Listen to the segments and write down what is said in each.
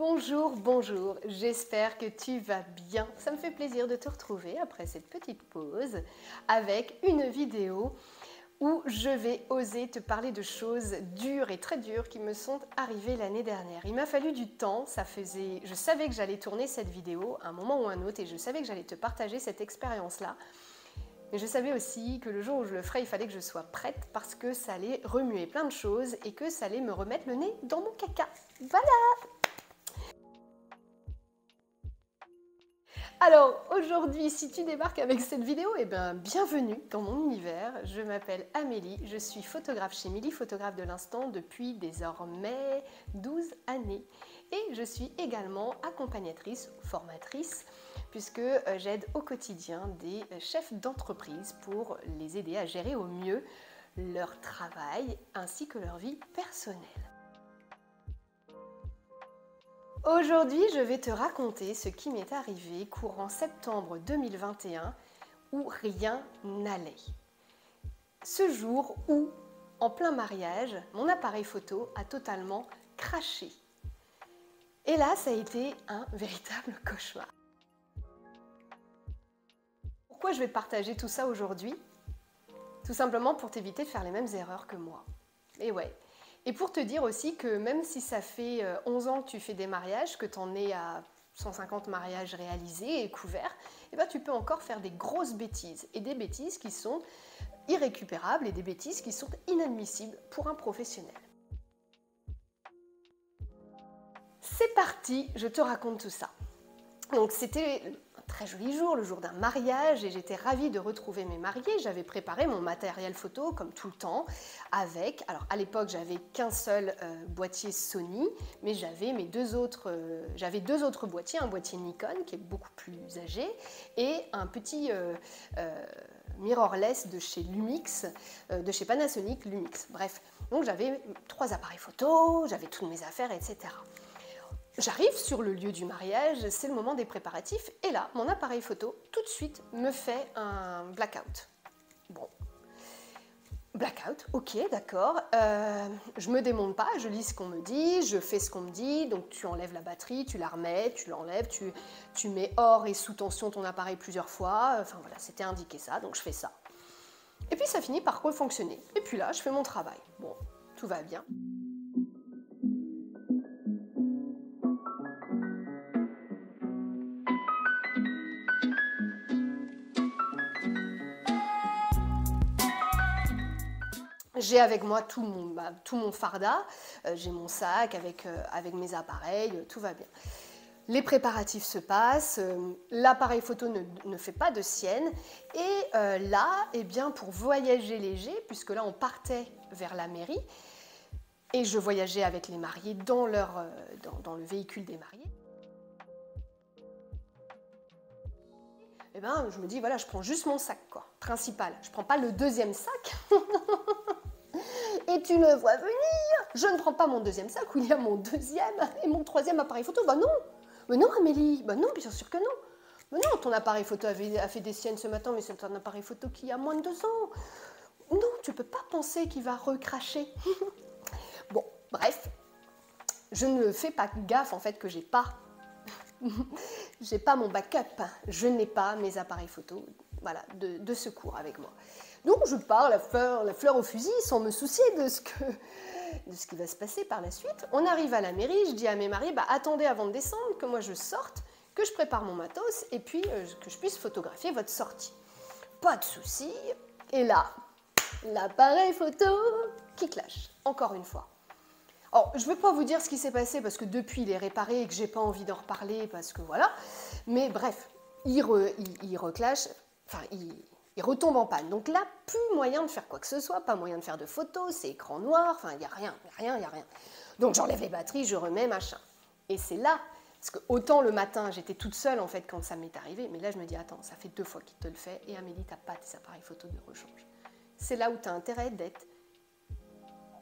Bonjour, bonjour, j'espère que tu vas bien. Ça me fait plaisir de te retrouver après cette petite pause avec une vidéo où je vais oser te parler de choses dures et très dures qui me sont arrivées l'année dernière. Il m'a fallu du temps, je savais que j'allais tourner cette vidéo à un moment ou un autre et je savais que j'allais te partager cette expérience-là. Mais je savais aussi que le jour où je le ferais, il fallait que je sois prête parce que ça allait remuer plein de choses et que ça allait me remettre le nez dans mon caca. Voilà! Alors aujourd'hui, si tu débarques avec cette vidéo, eh bien, bienvenue dans mon univers. Je m'appelle Amélie, je suis photographe chez Milly Photographe de l'instant depuis désormais 12 années. Et je suis également accompagnatrice, formatrice, puisque j'aide au quotidien des chefs d'entreprise pour les aider à gérer au mieux leur travail ainsi que leur vie personnelle. Aujourd'hui, je vais te raconter ce qui m'est arrivé courant septembre 2021 où rien n'allait. Ce jour où, en plein mariage, mon appareil photo a totalement craché. Et là, ça a été un véritable cauchemar. Pourquoi je vais te partager tout ça aujourd'hui? Tout simplement pour t'éviter de faire les mêmes erreurs que moi. Et ouais. Et pour te dire aussi que même si ça fait 11 ans que tu fais des mariages, que tu en es à 150 mariages réalisés et couverts, eh ben tu peux encore faire des grosses bêtises. Et des bêtises qui sont irrécupérables et des bêtises qui sont inadmissibles pour un professionnel. C'est parti, je te raconte tout ça. Donc c'était un très joli jour, le jour d'un mariage, et j'étais ravie de retrouver mes mariés. J'avais préparé mon matériel photo comme tout le temps avec, alors à l'époque j'avais qu'un seul boîtier Sony, mais j'avais deux autres boîtiers, un boîtier Nikon qui est beaucoup plus âgé et un petit mirrorless de chez Lumix, de chez Panasonic Lumix. Bref, donc j'avais 3 appareils photo, j'avais toutes mes affaires, etc. J'arrive sur le lieu du mariage, c'est le moment des préparatifs, et là, mon appareil photo, tout de suite, me fait un blackout. Bon, blackout, ok, d'accord. Je me démonte pas, je lis ce qu'on me dit, je fais ce qu'on me dit, donc tu enlèves la batterie, tu la remets, tu l'enlèves, tu mets hors et sous tension ton appareil plusieurs fois, enfin voilà, c'était indiqué ça, donc je fais ça. Et puis ça finit par refonctionner. Et puis là, je fais mon travail. Bon, tout va bien. J'ai avec moi tout mon farda, j'ai mon sac avec mes appareils, tout va bien. Les préparatifs se passent, l'appareil photo ne fait pas de sienne, et là, eh bien, pour voyager léger, puisque là on partait vers la mairie, et je voyageais avec les mariés dans le véhicule des mariés, eh ben, je me dis, voilà, je prends juste mon sac, quoi, principal. Je ne prends pas le deuxième sac. Et tu me vois venir. Je ne prends pas mon deuxième sac où il y a mon deuxième et mon troisième appareil photo. Bah non. Mais non, Amélie. Bah non, bien sûr que non. Mais non, ton appareil photo a fait des siennes ce matin, mais c'est un appareil photo qui a moins de 2 ans. Non, tu peux pas penser qu'il va recracher. Bon, bref. Je ne fais pas gaffe en fait que j'ai pas mon backup. Je n'ai pas mes appareils photo, voilà, de secours avec moi. Donc je pars la fleur au fusil sans me soucier de ce qui va se passer par la suite. On arrive à la mairie, je dis à mes mariés, bah, attendez avant de descendre, que moi je sorte, que je prépare mon matos et puis que je puisse photographier votre sortie. Pas de souci. Et là, l'appareil photo qui clash, encore une fois. Alors, je ne vais pas vous dire ce qui s'est passé parce que depuis il est réparé et que j'ai pas envie d'en reparler parce que voilà. Mais bref, il reclash, enfin il retombe en panne. Donc là, plus moyen de faire quoi que ce soit, pas moyen de faire de photos, c'est écran noir, enfin il n'y a rien, il n'y a rien. Donc j'enlève les batteries, je remets, machin. Et c'est là, parce que autant le matin, j'étais toute seule en fait quand ça m'est arrivé, mais là je me dis, attends, ça fait 2 fois qu'il te le fait, et Amélie, t'as pas tes appareils photo de rechange. C'est là où tu as intérêt d'être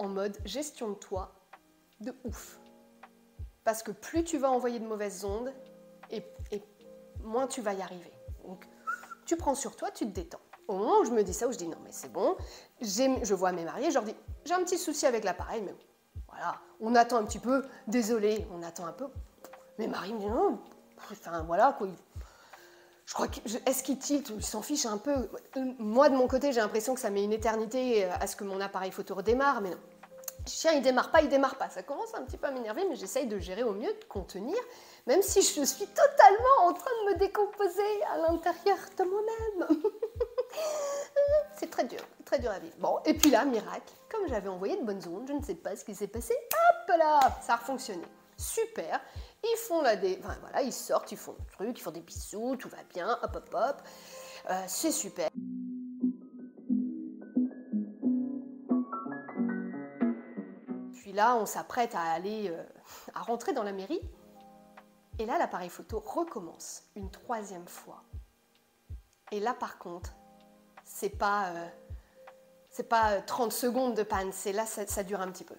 en mode gestion de toi de ouf. Parce que plus tu vas envoyer de mauvaises ondes, et moins tu vas y arriver. Donc, tu prends sur toi, tu te détends. Au moment où je me dis ça, où je dis non mais c'est bon, je vois mes mariés, je leur dis j'ai un petit souci avec l'appareil, mais voilà, on attend un petit peu, désolé, on attend un peu, Mais Marie me dit non, enfin voilà quoi. Je crois que, est-ce qu'il tilte ou il s'en fiche un peu? Moi de mon côté j'ai l'impression que ça met une éternité à ce que mon appareil photo redémarre, mais non. Chien, il démarre pas, il démarre pas. Ça commence un petit peu à m'énerver, mais j'essaye de gérer au mieux, de contenir, même si je suis totalement en train de me décomposer à l'intérieur de moi-même. C'est très dur à vivre. Bon, et puis là, miracle, comme j'avais envoyé de bonnes ondes, je ne sais pas ce qui s'est passé, hop là, ça a fonctionné. Super. Ils font là des... Enfin voilà, ils sortent, ils font le truc, ils font des bisous, tout va bien, hop hop hop. C'est super. Puis là, on s'apprête à aller, à rentrer dans la mairie. Et là, l'appareil photo recommence une 3e fois. Et là, par contre, c'est pas 30 secondes de panne, c'est là, ça dure un petit peu.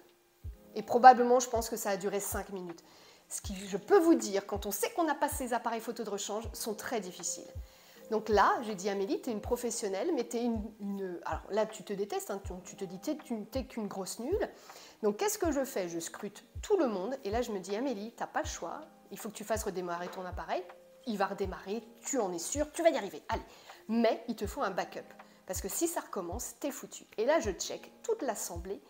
Et probablement, je pense que ça a duré 5 minutes. Ce qui, je peux vous dire, quand on sait qu'on n'a pas ces appareils photo de rechange, sont très difficiles. Donc là, j'ai dit Amélie, tu es une professionnelle, mais tu es une... Alors là, tu te détestes, hein, tu te dis t'es qu'une grosse nulle. Donc qu'est-ce que je fais? Je scrute tout le monde, et là je me dis Amélie, t'as pas le choix, il faut que tu fasses redémarrer ton appareil, il va redémarrer, tu en es sûre, tu vas y arriver, allez. Mais il te faut un backup, parce que si ça recommence, t'es foutu. Et là je check toute l'assemblée,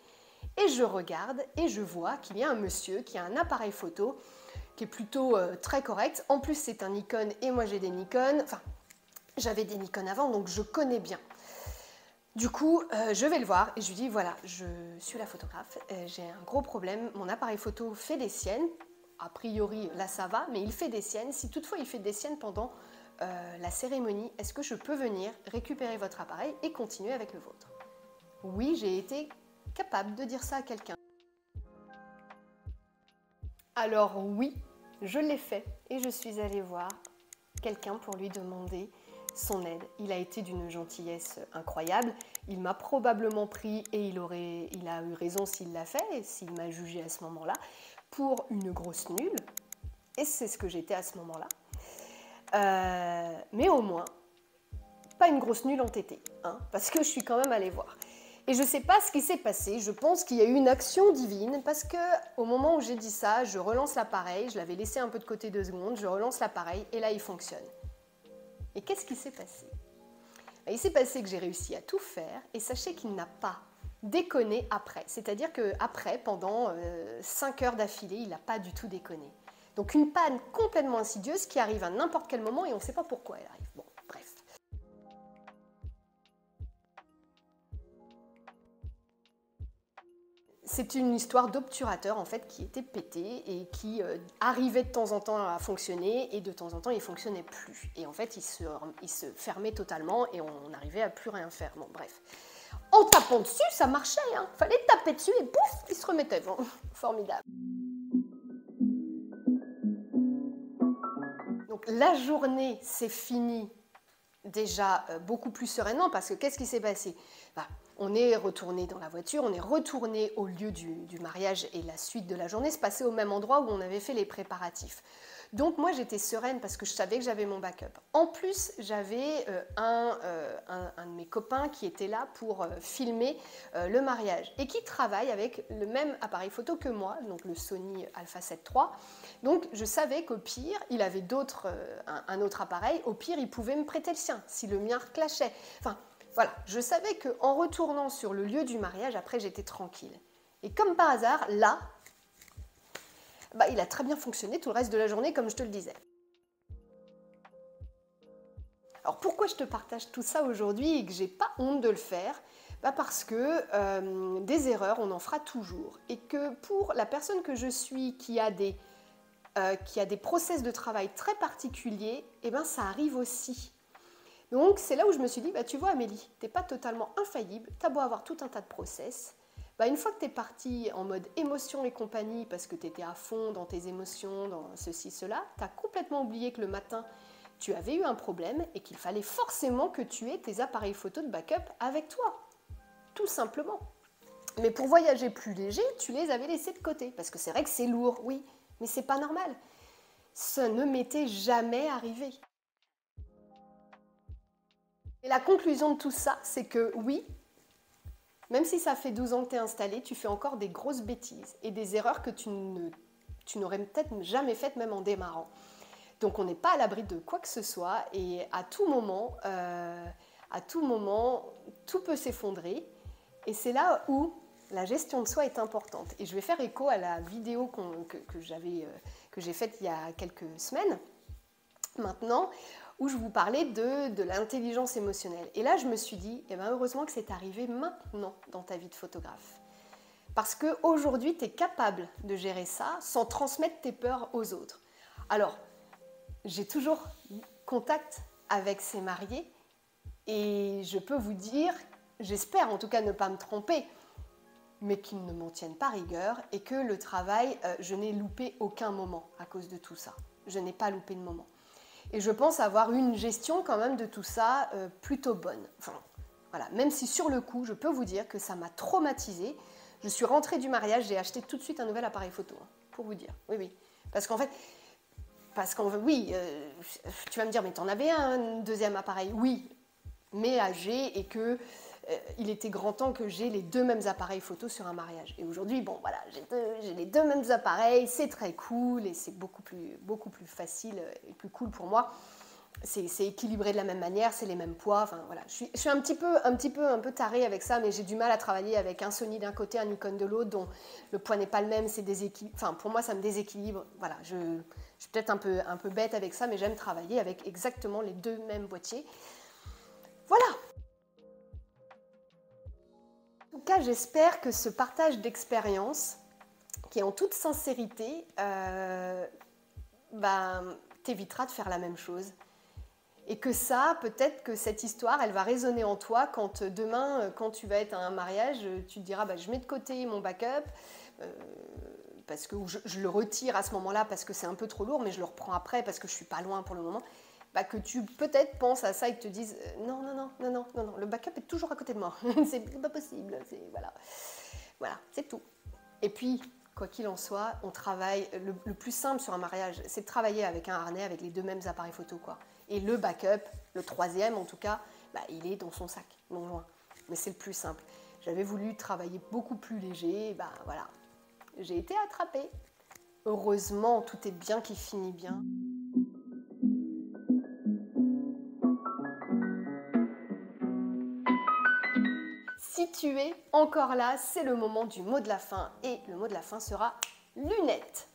et je regarde, et je vois qu'il y a un monsieur qui a un appareil photo qui est plutôt très correct. En plus c'est un Nikon, et moi j'ai des Nikon, enfin j'avais des Nikon avant, donc je connais bien. Du coup, je vais le voir et je lui dis voilà, je suis la photographe, j'ai un gros problème, mon appareil photo fait des siennes, a priori là ça va, mais il fait des siennes. Si toutefois il fait des siennes pendant la cérémonie, est-ce que je peux venir récupérer votre appareil et continuer avec le vôtre? Oui, j'ai été capable de dire ça à quelqu'un. Alors oui, je l'ai fait et je suis allée voir quelqu'un pour lui demander son aide. Il a été d'une gentillesse incroyable. Il m'a probablement pris, et il a eu raison s'il l'a fait, et s'il m'a jugé à ce moment-là, pour une grosse nulle. Et c'est ce que j'étais à ce moment-là. Mais au moins, pas une grosse nulle entêtée, hein, parce que je suis quand même allée voir. Et je ne sais pas ce qui s'est passé, je pense qu'il y a eu une action divine, parce qu'au moment où j'ai dit ça, je relance l'appareil, je l'avais laissé un peu de côté 2 secondes, je relance l'appareil, et là il fonctionne. Et qu'est-ce qui s'est passé? Il s'est passé que j'ai réussi à tout faire, et sachez qu'il n'a pas déconné après. C'est-à-dire qu'après, pendant 5 heures d'affilée, il n'a pas du tout déconné. Donc une panne complètement insidieuse qui arrive à n'importe quel moment et on ne sait pas pourquoi elle arrive. Bon, bref. C'est une histoire d'obturateur en fait qui était pété et qui arrivait de temps en temps à fonctionner et de temps en temps il ne fonctionnait plus. Et en fait il se fermait totalement et on n'arrivait à plus rien faire. Bon bref. En tapant dessus ça marchait, hein. Fallait taper dessus et pouf, il se remettait. Bon, formidable. Donc la journée s'est finie déjà beaucoup plus sereinement parce que qu'est-ce qui s'est passé? On est retourné dans la voiture, on est retourné au lieu du mariage et la suite de la journée se passait au même endroit où on avait fait les préparatifs. Donc moi j'étais sereine parce que je savais que j'avais mon backup. En plus j'avais un de mes copains qui était là pour filmer le mariage et qui travaille avec le même appareil photo que moi, donc le Sony Alpha 7 III. Donc je savais qu'au pire, il avait un autre appareil, au pire il pouvait me prêter le sien si le mien clashait. Enfin, voilà, je savais qu'en retournant sur le lieu du mariage, après j'étais tranquille. Et comme par hasard, là, il a très bien fonctionné tout le reste de la journée, comme je te le disais. Alors pourquoi je te partage tout ça aujourd'hui et que j'ai pas honte de le faire? Parce que des erreurs, on en fera toujours. Et que pour la personne que je suis qui a des process de travail très particuliers, eh ben, ça arrive aussi. Donc c'est là où je me suis dit, tu vois Amélie, tu n'es pas totalement infaillible, tu as beau avoir tout un tas de process, une fois que tu es partie en mode émotion et compagnie, parce que tu étais à fond dans tes émotions, dans ceci, cela, tu as complètement oublié que le matin, tu avais eu un problème et qu'il fallait forcément que tu aies tes appareils photo de backup avec toi, tout simplement. Mais pour voyager plus léger, tu les avais laissés de côté, parce que c'est vrai que c'est lourd, oui, mais c'est pas normal. Ça ne m'était jamais arrivé. Et la conclusion de tout ça, c'est que oui, même si ça fait 12 ans que tu es installé, tu fais encore des grosses bêtises et des erreurs que tu tu n'aurais peut-être jamais faites même en démarrant. Donc on n'est pas à l'abri de quoi que ce soit et à tout moment, tout peut s'effondrer. Et c'est là où la gestion de soi est importante. Et je vais faire écho à la vidéo que j'ai faite il y a quelques semaines maintenant, où je vous parlais de l'intelligence émotionnelle. Et là, je me suis dit, eh ben, heureusement que c'est arrivé maintenant dans ta vie de photographe. Parce qu'aujourd'hui, tu es capable de gérer ça sans transmettre tes peurs aux autres. Alors, j'ai toujours contact avec ces mariés et je peux vous dire, j'espère en tout cas ne pas me tromper, mais qu'ils ne m'en tiennent pas rigueur et que le travail, je n'ai loupé aucun moment à cause de tout ça. Je n'ai pas loupé de moment. Et je pense avoir une gestion quand même de tout ça plutôt bonne. Enfin, voilà. Même si sur le coup, je peux vous dire que ça m'a traumatisée. Je suis rentrée du mariage, j'ai acheté tout de suite un nouvel appareil photo, hein, pour vous dire. Oui, oui. Parce qu'en fait, oui, tu vas me dire, mais t'en avais un deuxième appareil? Oui, mais âgé et que il était grand temps que j'ai les deux mêmes appareils photo sur un mariage. Et aujourd'hui, bon voilà, j'ai les deux mêmes appareils, c'est très cool et c'est beaucoup plus facile et plus cool pour moi. C'est équilibré de la même manière, c'est les mêmes poids, enfin voilà. Je suis un peu tarée avec ça, mais j'ai du mal à travailler avec un Sony d'un côté, un Nikon de l'autre, dont le poids n'est pas le même, c'est déséquilibré. Enfin, pour moi, ça me déséquilibre. Voilà, je suis peut-être un peu bête avec ça, mais j'aime travailler avec exactement les deux mêmes boîtiers. Voilà. En tout cas, j'espère que ce partage d'expérience, qui est en toute sincérité, t'évitera de faire la même chose. Et que ça, peut-être que cette histoire, elle va résonner en toi quand demain, quand tu vas être à un mariage, tu te diras, je mets de côté mon backup, parce que je le retire à ce moment-là parce que c'est un peu trop lourd, mais je le reprends après parce que je suis pas loin pour le moment. Que tu peut-être penses à ça et que te dises non, le backup est toujours à côté de moi, c'est pas possible, voilà, c'est tout. Et puis, quoi qu'il en soit, on travaille, le plus simple sur un mariage, c'est de travailler avec un harnais, avec les deux mêmes appareils photo, quoi. Et le backup, le troisième en tout cas, il est dans son sac, non loin. Mais c'est le plus simple. J'avais voulu travailler beaucoup plus léger, voilà, j'ai été attrapée. Heureusement, tout est bien qui finit bien. Si tu es encore là, c'est le moment du mot de la fin et le mot de la fin sera lunettes.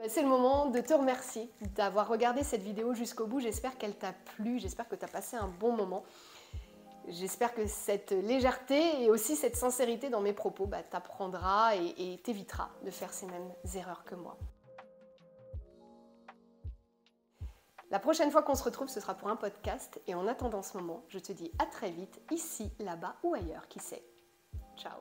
C'est le moment de te remercier d'avoir regardé cette vidéo jusqu'au bout. J'espère qu'elle t'a plu, j'espère que tu as passé un bon moment. J'espère que cette légèreté et aussi cette sincérité dans mes propos t'apprendra et t'évitera de faire ces mêmes erreurs que moi. La prochaine fois qu'on se retrouve, ce sera pour un podcast. Et en attendant ce moment, je te dis à très vite, ici, là-bas ou ailleurs, qui sait. Ciao.